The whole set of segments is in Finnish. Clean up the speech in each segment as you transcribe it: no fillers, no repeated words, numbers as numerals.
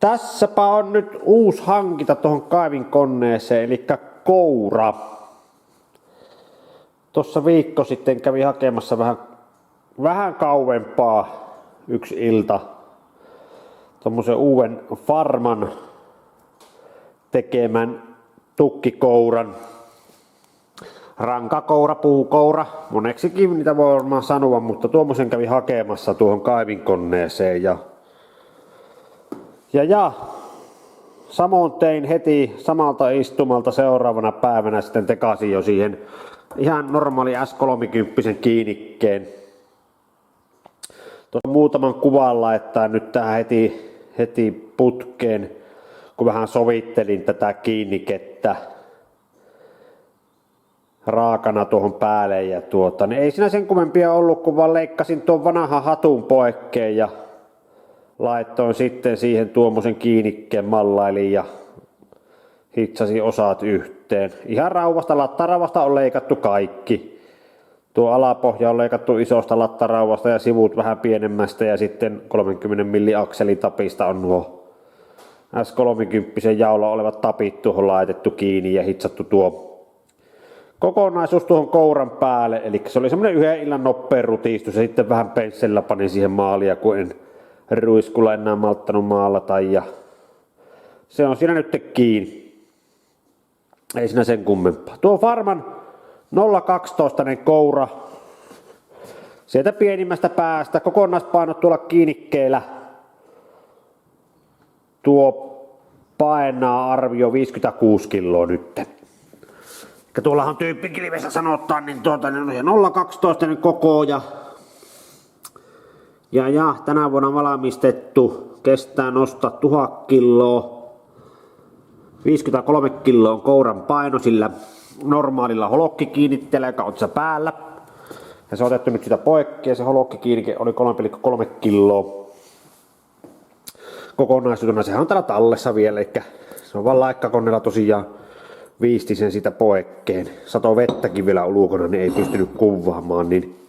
Tässäpä on nyt uusi hankinta tuohon kaivinkoneeseen, eli koura. Tuossa viikko sitten kävi hakemassa vähän kauempaa yksi ilta tommosen uuden Farman tekemän tukkikouran. Rankakoura, puukoura, moneksikin niitä voi varmaan sanoa, mutta tuommoisen kävi hakemassa tuohon kaivinkoneeseen ja samoin tein heti samalta istumalta seuraavana päivänä sitten tekasin jo siihen ihan normaali S30 kiinnikkeen. Tuossa muutaman kuvan laittaa nyt tähän heti putkeen, kun vähän sovittelin tätä kiinnikettä raakana tuohon päälle ja niin ei siinä sen kummempia ollut, kun vaan leikkasin tuon vanhan hatun poikkeen ja laittoin sitten siihen tuommoisen kiinnikkeen mallailin ja hitsasin osat yhteen. Ihan rauvasta, lattarauvasta on leikattu kaikki. Tuo alapohja on leikattu isosta lattarauvasta ja sivut vähän pienemmästä ja sitten 30 mm akselitapista on nuo S30 jaolla olevat tapit tuohon laitettu kiinni ja hitsattu tuo kokonaisuus tuohon kouran päälle. Eli se oli semmonen yhden illan nopea rutistus ja sitten vähän penssellä panin siihen maalia, kun en ruiskulla enää malttanut maalata ja se on siinä nyt kiinni. Ei siinä sen kummempaa. Tuo Farman 012 koura. Sieltä pienimmästä päästä. Kokonaispaino tuolla kiinnikkeellä. Tuo painaa arvio 56 kiloa nyt. Ja tuollahan tyyppikilvessä sanotaan, niin niin 012 koko ja tänä vuonna valmistettu. Kestää nostaa 1000 kiloa. 53 kiloa on kouran paino sillä normaalilla holokkikiinnitteellä, joka on tässä päällä. Ja se on otettu nyt sitä poikki ja se holokkikiinnike oli 3,3 kiloa. Kokonaisuutena sehän on täällä tallessa vielä, eli se on vaan laikkakoneella tosiaan viisti sen sitä poikkeen. Sato vettäkin vielä ulkona, niin ei pystynyt kuvaamaan, niin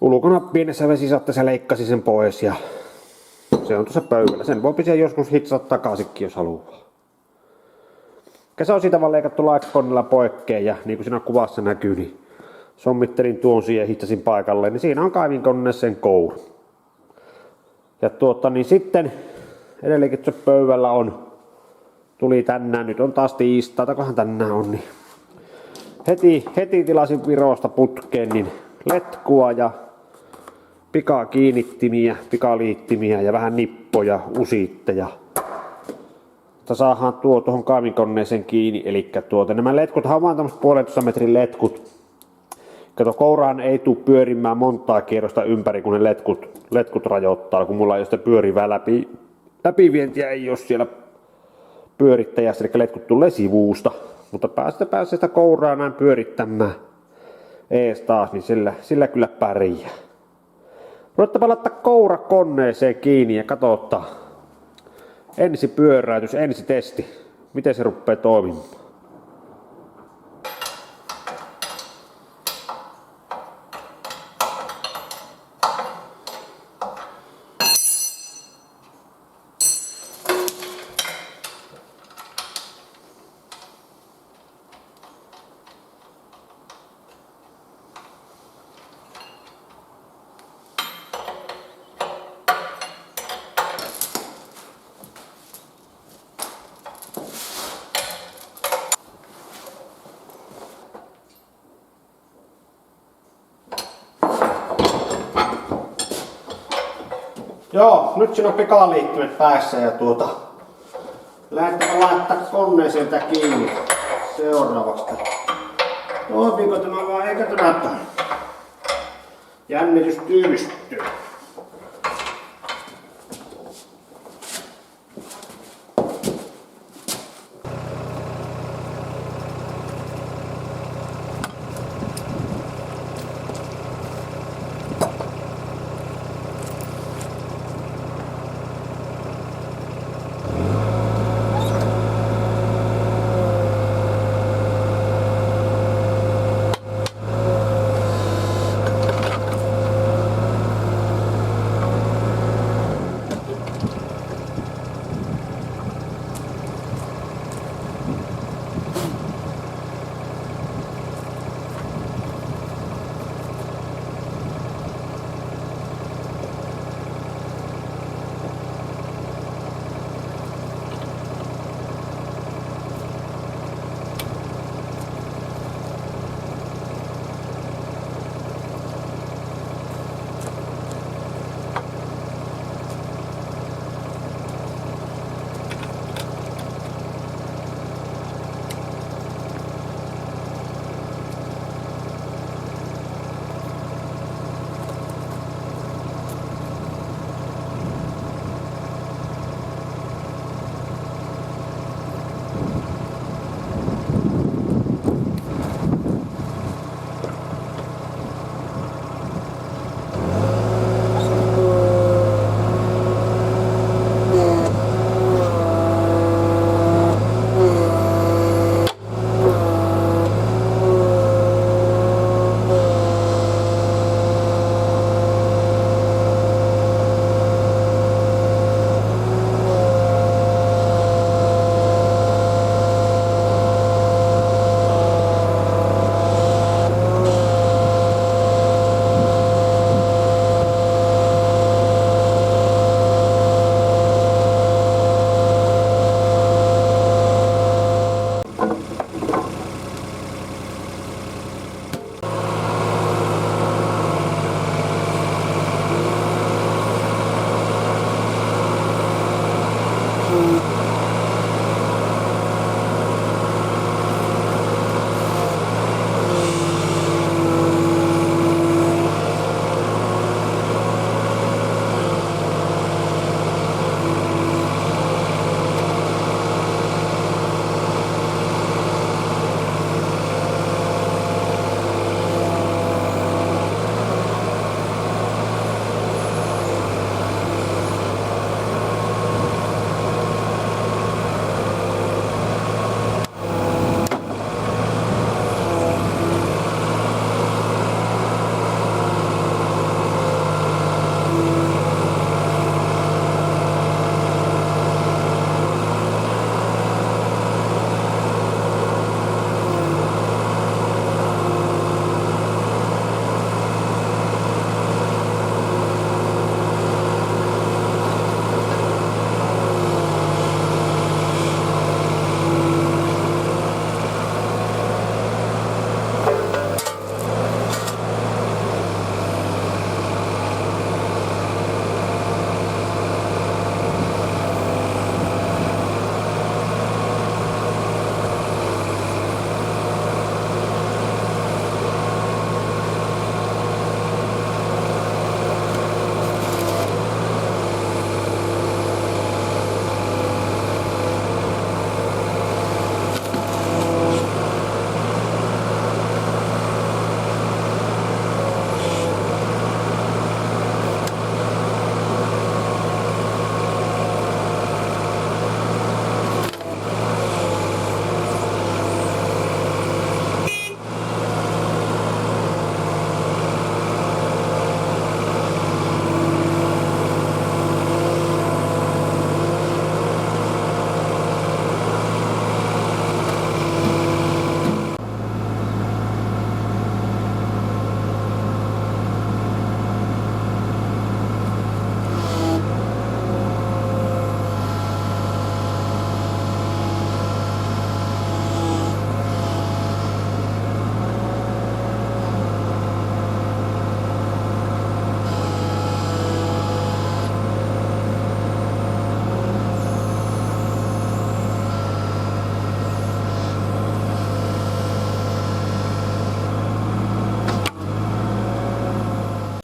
ulkona pienessä vesisateessa leikkasi sen pois ja se on tuossa pöydällä. Sen voi siellä joskus hitsata takaisinkin, jos haluaa. Se on siitä vaan leikattu laikkakoneella poikkeen ja niin kuin siinä kuvassa näkyy, niin sommittelin tuon siihen ja hitsasin paikalle, niin siinä on kaivinkoneessa sen kouru. Ja niin sitten edelleenkin se pöydällä tuli tänään, nyt on taas tiistai, kohan tänään on, niin heti tilasin Virosta putkeen niin letkua ja pikakiinnittimiä, pikaliittimiä ja vähän nippoja, usitteja. Saadaan tuohon kaivinkoneeseen kiinni, eli nämä letkuthan on vaan tämmöset 1,5 metrin letkut. Kato, kouraan ei tule pyörimään montaa kierrosta ympäri, kun ne letkut rajoittaa, kun mulla ei ole sitä pyörivää läpivientiä, ei ole siellä pyörittäjässä, eli letkut tulee sivuusta. Mutta pääsee sitä kouraa näin pyörittämään ees taas, niin sillä kyllä pärjää. Ruvettapa laittaa koura koneeseen kiinni ja katsotaan. Ensi pyöräytys, ensi testi. Miten se rupeaa toimimaan? Joo, nyt siinä on pikaliittimet päässä ja lähdetään laittaa koneeseen tää kiinni seuraavaksi. Toimiiko tämä vai eikä tämä jännitys tyydystyy.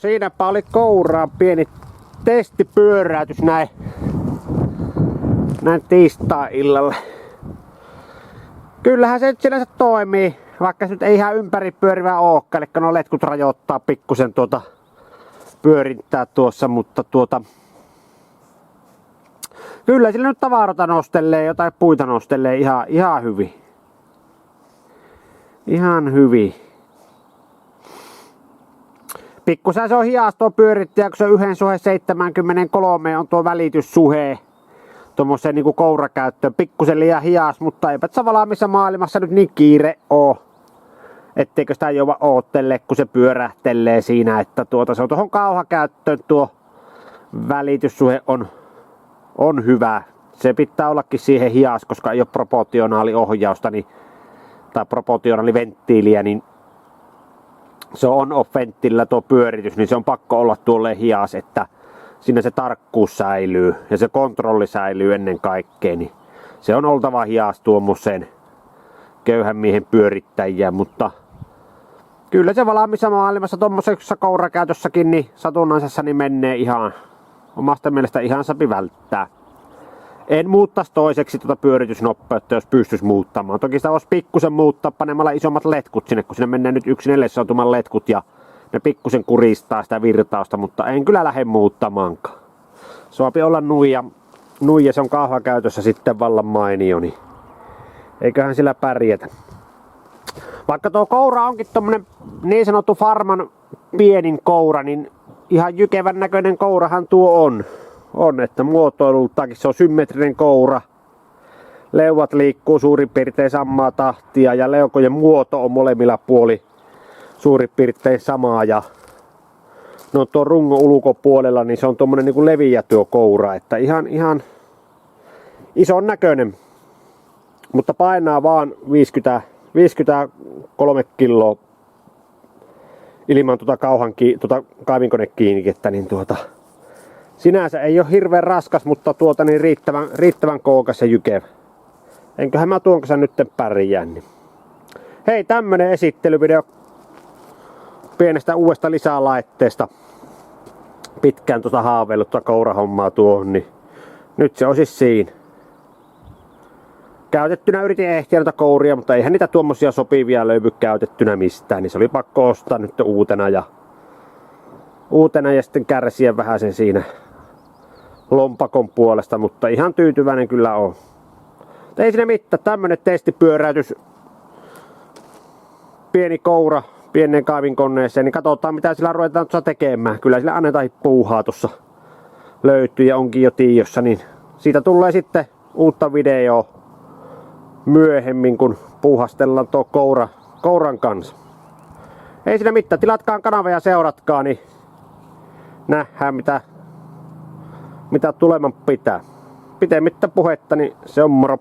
Siinäpä oli kouraan pieni testipyöräytys näin tiistai-illalla. Kyllähän se nyt sinänsä toimii, vaikka se nyt ei ihan ympäri pyörivä olekaan, eli no letkut rajoittaa pikkusen pyörintää tuossa, mutta kyllä sillä nyt tavaroita nostelee, jotain puita nostelee ihan hyvin. Ihan hyvin. Pikkusen se on hias pyörittäjä, kun se on 1:73 on tuo välityssuhe tuommoiseen niinku kourakäyttöön. Pikkusen liian hias, mutta eipä tavallaan missä maailmassa nyt niin kiire oo. Etteikö sitä jouda oottele, kun se pyörähtelee siinä, että se on tuohon kauhakäyttöön tuo välityssuhe on hyvä. Se pitää ollakin siihen hias, koska ei ole proportionaaliohjausta tai proportionaaliventtiiliä, niin se on off-venttiilillä tuo pyöritys, niin se on pakko olla tuolle hias, että siinä se tarkkuus säilyy ja se kontrolli säilyy ennen kaikkea, niin se on oltava hias tuommoiseen köyhän miehen pyörittäjiä, mutta kyllä se valaamissa maailmassa tuommoisessa kourakäytössäkin niin satunnaisessa niin menee ihan omasta mielestä ihan sapi välttää. En muuttaisi toiseksi pyöritysnopeutta, jos pystyisi muuttamaan. Toki sitä voisi pikkusen muuttaa panemalla isommat letkut sinne, kun sinne menee nyt 1/4 letkut ja ne pikkusen kuristaa sitä virtausta, mutta en kyllä lähde muuttamaankaan. Suopi olla nuija, se on kahvakäytössä sitten vallan mainio, niin eiköhän sillä pärjätä. Vaikka tuo koura onkin tommonen niin sanottu farman pienin koura, niin ihan jykevän näköinen kourahan tuo on, että muotoilultakin se on symmetrinen koura. Leuat liikkuu suurin piirtein samaa tahtia ja leukojen muoto on molemmilla puoli suurin piirtein samaa. Ja no tuon rungon ulkopuolella niin se on tommonen niinku leviä tuo koura, että ihan ison näköinen. Mutta painaa vaan 53 kiloa ilman kaivinkonekiinnikettä, niin Sinänsä ei ole hirveän raskas, mutta niin riittävän kookas ja jykevä. Enköhän mä tuon kanssa nytten pärjää. Niin. Hei, tämmönen esittelyvideo pienestä uudesta lisälaitteesta. Pitkään haaveillut kourahommaa tuohon, niin nyt se on siis siinä. Käytettynä yritin ehtiä noita kouria, mutta eihän niitä tuommoisia sopivia löydy käytettynä mistään, niin se oli pakko ostaa nyt uutena ja sitten kärsiä vähän sen siinä lompakon puolesta, mutta ihan tyytyväinen kyllä on. Ei siinä mitään, tämmönen testipyöräytys. Pieni koura pienen kaivinkoneeseen, niin katsotaan mitä sillä ruvetaan tuossa tekemään. Kyllä sillä annetaan puuhaa tuossa löytyy ja onkin jo tiossa, niin siitä tulee sitten uutta videoa myöhemmin, kun puuhastellaan tuo kouran kanssa. Ei siinä mitään, tilatkaan kanava ja seuratkaa, niin nähdään mitä tuleman pitää. Pitemmittä puhetta, niin se on moro.